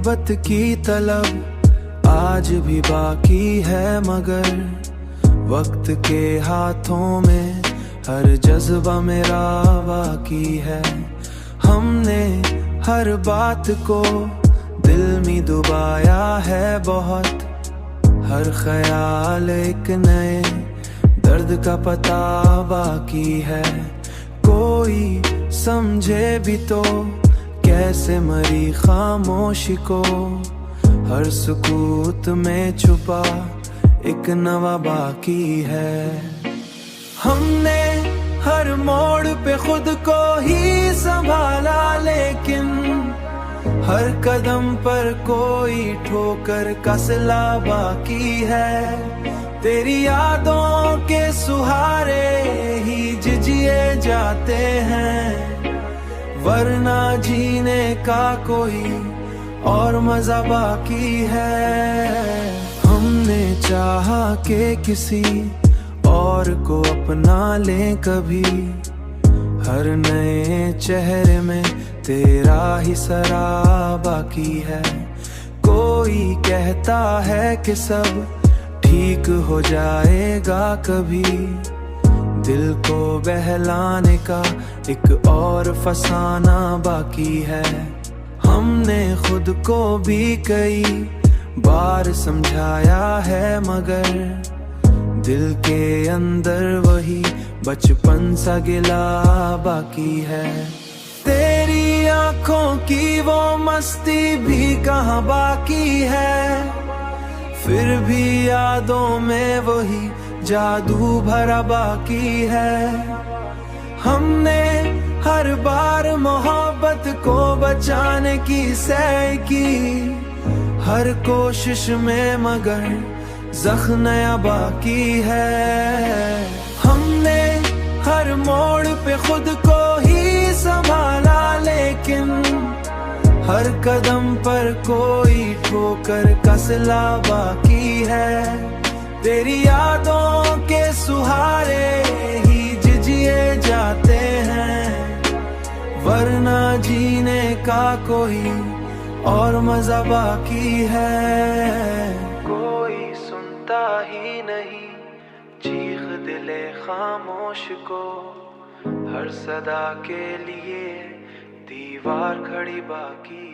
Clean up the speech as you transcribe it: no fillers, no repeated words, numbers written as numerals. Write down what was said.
मोहब्बत की तलब आज भी बाकी है, मगर वक्त के हाथों में हर जज्बा मेरा बाकी है। हमने हर बात को दिल में डुबाया है बहुत, हर ख्याल एक नए दर्द का पता बाकी है। कोई समझे भी तो कैसे मरी खामोशी को, हर सुकूत में छुपा एक नवा बाकी है। हमने हर मोड़ पे खुद को ही संभाला, लेकिन हर कदम पर कोई ठोकर का सिला बाकी है। तेरी यादों के सुहारे ही जिए जाते हैं, वरना जीने का कोई और मजा बाकी है। हमने चाहा कि किसी और को अपना लें कभी, हर नए चेहरे में तेरा ही सरा बाकी है। कोई कहता है कि सब ठीक हो जाएगा कभी, दिल को बहलाने का एक और फसाना बाकी है। हमने खुद को भी कई बार समझाया है, मगर दिल के अंदर वही बचपन सा गिला बाकी है। तेरी आंखों की वो मस्ती भी कहाँ बाकी है, फिर भी यादों में वही जादू भरा बाकी है। हमने हर बार मोहब्बत को बचाने की सैर की, हर कोशिश में मगर जख्म नया बाकी है। हमने हर मोड़ पे खुद को ही संभाला, लेकिन हर कदम पर कोई ठोकर का सिला बाकी है। तेरी यादों के सुहारे ही जिए जाते हैं, वरना जीने का कोई और मजा बाकी है। कोई सुनता ही नहीं चीख दिले खामोश को, हर सदा के लिए दीवार खड़ी बाकी